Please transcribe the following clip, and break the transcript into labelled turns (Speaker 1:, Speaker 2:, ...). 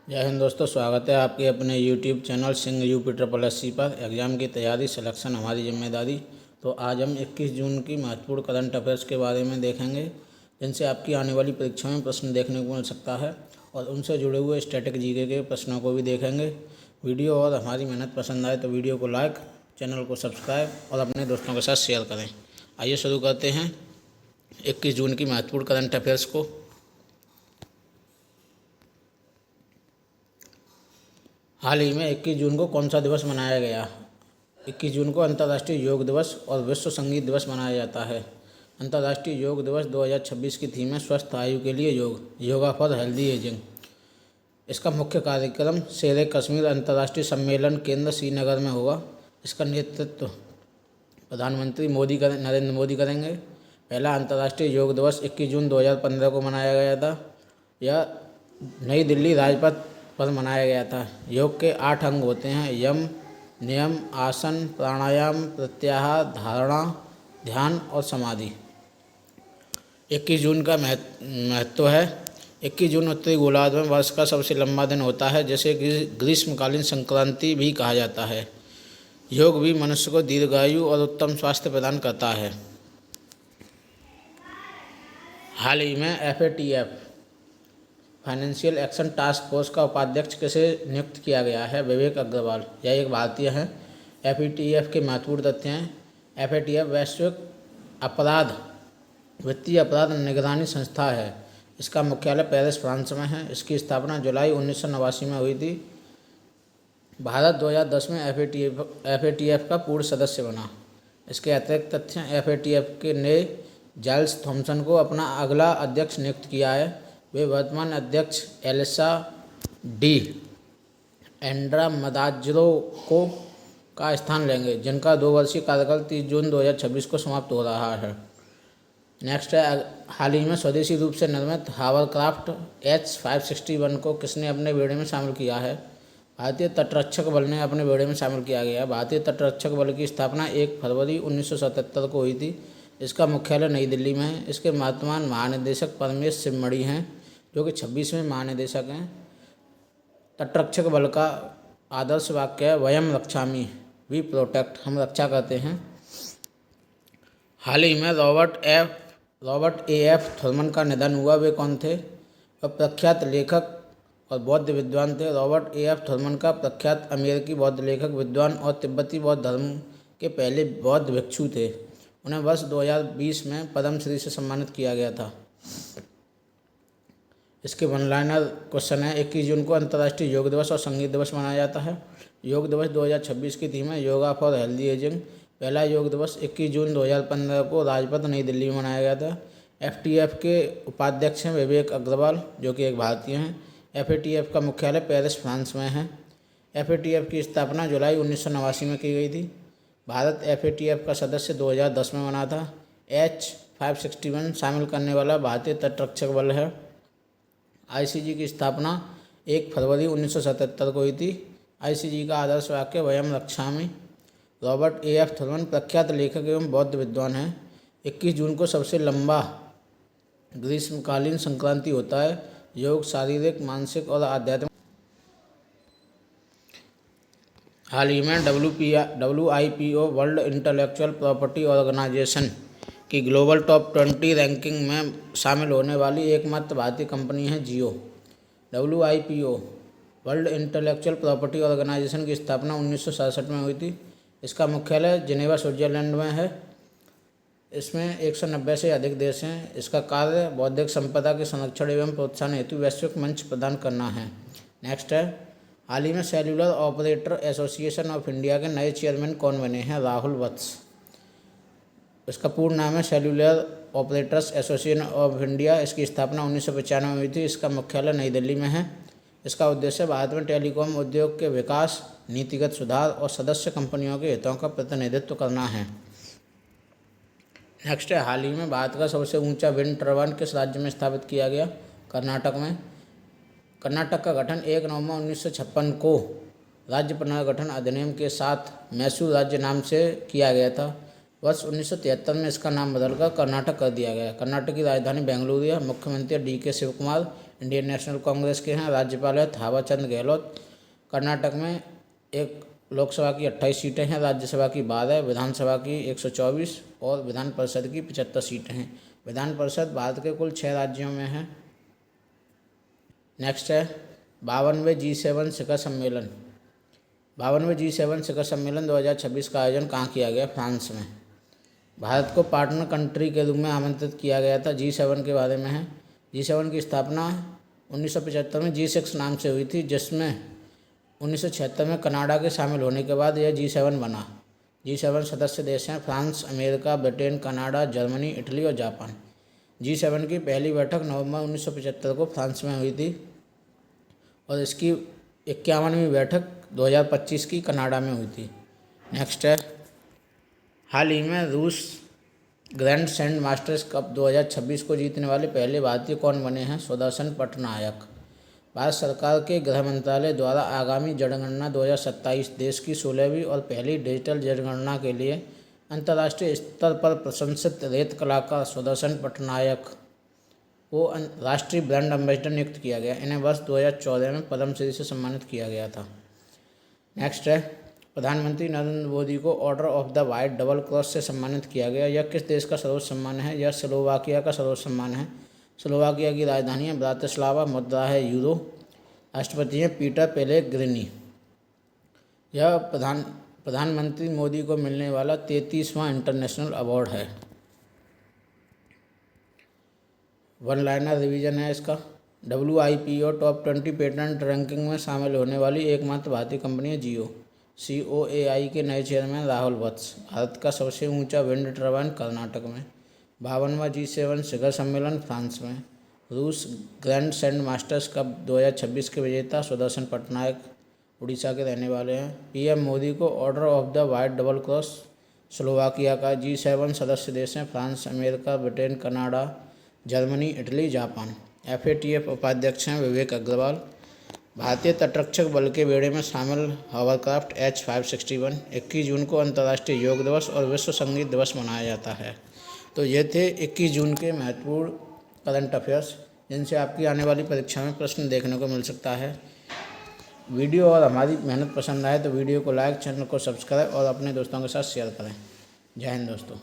Speaker 1: जय हिंद दोस्तों, स्वागत है आपके अपने YouTube channel Singh UP triple SC पर। एग्ज़ाम की तैयारी, सिलेक्शन हमारी जिम्मेदारी। तो आज हम 21 जून की महत्वपूर्ण करंट अफेयर्स के बारे में देखेंगे, जिनसे आपकी आने वाली परीक्षा में प्रश्न देखने को मिल सकता है, और उनसे जुड़े हुए स्टैटिक जीके के प्रश्नों को भी देखेंगे। वीडियो और हमारी मेहनत पसंद आए तो वीडियो को लाइक, चैनल को सब्सक्राइब और अपने दोस्तों के साथ शेयर करें। आइए शुरू करते हैं 21 जून की महत्वपूर्ण करंट अफेयर्स को। हाल ही में 21 जून को कौन सा दिवस मनाया गया? 21 जून को अंतर्राष्ट्रीय योग दिवस और विश्व संगीत दिवस मनाया जाता है। अंतर्राष्ट्रीय योग दिवस 2026 की थीम है स्वस्थ आयु के लिए योग, योगा फॉर हेल्दी एजिंग। इसका मुख्य कार्यक्रम शेर कश्मीर अंतर्राष्ट्रीय सम्मेलन केंद्र श्रीनगर में होगा। इसका नेतृत्व प्रधानमंत्री नरेंद्र मोदी करेंगे। पहला अंतर्राष्ट्रीय योग दिवस 21 जून 2015 को मनाया गया था। यह नई दिल्ली राजपथ पर मनाया गया था। योग के 8 अंग होते हैं: यम, नियम, आसन, प्राणायाम, प्रत्याहार, धारणा, ध्यान और समाधि। 21 जून का महत्व है। 21 जून उत्तरी गोलार्ध में वर्ष का सबसे लंबा दिन होता है, जिसे ग्रीष्मकालीन संक्रांति भी कहा जाता है। योग भी मनुष्य को दीर्घायु और उत्तम स्वास्थ्य प्रदान करता है। हाल ही में FATF financial action task force का उपाध्यक्ष किसे नियुक्त किया गया है? विवेक अग्रवाल। यह एक भारतीय हैं। FATF के महत्वपूर्ण तथ्य हैं। FATF वैश्विक अपराध वित्तीय अपराध निगरानी संस्था है। इसका मुख्यालय पेरिस, फ्रांस में है। इसकी स्थापना जुलाई 1989 में हुई थी। भारत 2010 में FATF का पूर्ण सदस्य बना। इसके अतिरिक्त तथ्य: FATF के ने जाइल्स थॉम्सन को अपना अगला अध्यक्ष नियुक्त किया है। वे वर्तमान अध्यक्ष एलिसा डी एंड्रामदाज्रो का स्थान लेंगे, जिनका 2 वर्षीय कार्यकाल 30 जून 2026 को समाप्त हो रहा है। नेक्स्ट है, हाल ही में स्वदेशी रूप से निर्मित हावरक्राफ्ट H-561 को किसने अपने बेड़े में शामिल किया है? भारतीय तटरक्षक बल ने अपने बेड़े में शामिल किया गया। भारतीय तटरक्षक बल की स्थापना 1 फरवरी 1977 को हुई थी। इसका मुख्यालय नई दिल्ली में है। इसके वर्तमान महानिदेशक परमेश सिम्मड़ी हैं, जो कि 26वें महानिदेशक हैं। तटरक्षक बल का आदर्श वाक्य है वयम रक्षामि, वी प्रोटेक्ट, हम रक्षा करते हैं। हाल ही में रॉबर्ट AF थुर्मन का निधन हुआ। वे कौन थे? वह प्रख्यात लेखक और बौद्ध विद्वान थे। रॉबर्ट AF थुर्मन का प्रख्यात अमेरिकी बौद्ध लेखक, विद्वान और तिब्बती बौद्ध धर्म के पहले बौद्ध भिक्षु थे। उन्हें वर्ष 2020 में पद्मश्री से सम्मानित किया गया था। इसके वन लाइनर क्वेश्चन है: 21 जून को अंतर्राष्ट्रीय योग दिवस और संगीत दिवस मनाया जाता है। योग दिवस 2026 की थीम है योगा फॉर हेल्दी एजिंग। पहला योग दिवस 21 जून 2015 को राजपथ नई दिल्ली में मनाया गया था। FATF के उपाध्यक्ष हैं विवेक अग्रवाल, जो कि एक भारतीय हैं। FATF का मुख्यालय पेरिस, फ्रांस में है। FATF की स्थापना जुलाई 1989 में की गई थी। भारत FATF का सदस्य 2010 में बना था। H-561 शामिल करने वाला भारतीय तटरक्षक बल है। ICG की स्थापना 1 फरवरी 1977 को हुई थी। ICG का आदर्श वाक्य वयम रक्षामि। रॉबर्ट AF थुर्मन प्रख्यात लेखक एवं बौद्ध विद्वान हैं। 21 जून को सबसे लंबा ग्रीष्मकालीन संक्रांति होता है। योग शारीरिक, मानसिक और आध्यात्मिक। हाल ही में WIPO world intellectual property organisation की ग्लोबल टॉप 20 रैंकिंग में शामिल होने वाली एकमात्र भारतीय कंपनी है Jio. WIPO world intellectual property organisation की स्थापना 1967 में हुई थी। इसका मुख्यालय जिनेवा, स्विट्जरलैंड में है। इसमें 190 से अधिक देश हैं। इसका कार्य बौद्धिक संपदा के संरक्षण एवं प्रोत्साहन हेतु वैश्विक मंच प्रदान करना है। नेक्स्ट है, हाल ही में cellular operator association of India के नए चेयरमैन कौन बने हैं? राहुल वत्स। इसका पूर्ण नाम है cellular operators association of India. इसकी स्थापना 1995 में हुई थी। इसका मुख्यालय नई दिल्ली में है। इसका उद्देश्य भारत में टेलीकॉम उद्योग के विकास, नीतिगत सुधार और सदस्य कंपनियों के हितों का प्रतिनिधित्व करना है। नेक्स्ट है, हाल ही में भारत का सबसे ऊंचा विंड टर्बाइन किस राज्य में स्थापित किया गया? कर्नाटक में। कर्नाटक का गठन 1 नवंबर 1956 को राज्य पुनर्गठन अधिनियम के साथ मैसूर राज्य नाम से किया गया था। वर्ष 1973 में इसका नाम बदलकर कर्नाटक कर दिया गया। कर्नाटक की राजधानी बेंगलुरु है। मुख्यमंत्री DK Shivakumar. Indian national Congress के हैं। राज्यपाल है थावर चंद गहलोत। कर्नाटक में एक लोकसभा की 28 सीटें हैं, राज्यसभा की 12, विधानसभा की 124 और विधान परिषद की 75 सीटें हैं। विधान परिषद भारत के कुल 6 राज्यों में है। नेक्स्ट है 52वें G7 शिखर सम्मेलन। 52वें G7 शिखर सम्मेलन 2026 का आयोजन कहाँ किया गया? फ्रांस में। भारत को पार्टनर कंट्री के रूप में आमंत्रित किया गया था। G7 के बारे में है। G7 की स्थापना 1975 में G6 नाम से हुई थी, जिसमें 1976 में कनाडा के शामिल होने के बाद यह G7 बना। G7 सदस्य देश हैं France, America, Britain, Canada, Germany, Italy और जापान। G7 की पहली बैठक नवंबर 1975 को फ्रांस में हुई थी और इसकी 51वीं बैठक 2025 की कनाडा में हुई थी। नेक्स्ट है हाल ही में रूस ग्रैंड सैंड मास्टर्स कप 2026 को जीतने वाले पहले भारतीय कौन बने हैं? सुदर्शन पटनायक। भारत सरकार के गृह मंत्रालय द्वारा आगामी जनगणना 2027 देश की 16वीं और पहली डिजिटल जनगणना के लिए अंतर्राष्ट्रीय स्तर पर प्रशंसित रेत कलाकार सुदर्शन पटनायक को राष्ट्रीय ब्रांड एम्बेसडर नियुक्त किया गया। इन्हें वर्ष 2014 में पद्मश्री से सम्मानित किया गया था। नेक्स्ट है प्रधानमंत्री नरेंद्र मोदी को order of the white double cross से सम्मानित किया गया। यह किस देश का सर्वोच्च सम्मान है? यह स्लोवाकिया का सर्वोच्च सम्मान है। स्लोवाकिया की राजधानी है ब्रातिस्लावा, मुद्रा है यूरो। राष्ट्रपति हैं पीटर पेलेग्रिनी। यह प्रधानमंत्री मोदी को मिलने वाला 33वां इंटरनेशनल अवार्ड है। वन लाइनर रिवीजन है इसका। WIPO टॉप 20 पेटेंट रैंकिंग में शामिल होने वाली एकमात्र भारतीय कंपनी है जियो। COAI के नए चेयरमैन राहुल वत्स। भारत का सबसे ऊंचा विंड टर्बाइन कर्नाटक में। 52वां G7 शिखर सम्मेलन फ्रांस में। रूस ग्रैंड सैंड मास्टर्स कप 2026 के विजेता सुदर्शन पटनायक उड़ीसा के रहने वाले हैं। PM मोदी को order of the white double cross Slovakia का। G7 सदस्य देश हैं France, America, Britain, Canada, Germany, Italy, Japan. FATF उपाध्यक्ष हैं विवेक अग्रवाल। भारतीय तटरक्षक बल के बेड़े में शामिल हॉवरक्राफ्ट H-561। 21 जून को अंतर्राष्ट्रीय योग दिवस और विश्व संगीत दिवस मनाया जाता है। तो ये थे 21 जून के महत्वपूर्ण करंट अफेयर्स, जिनसे आपकी आने वाली परीक्षा में प्रश्न देखने को मिल सकता है। वीडियो और हमारी मेहनत पसंद आए तो वीडियो को लाइक, चैनल को सब्सक्राइब और अपने दोस्तों के साथ शेयर करें। जय हिंद दोस्तों।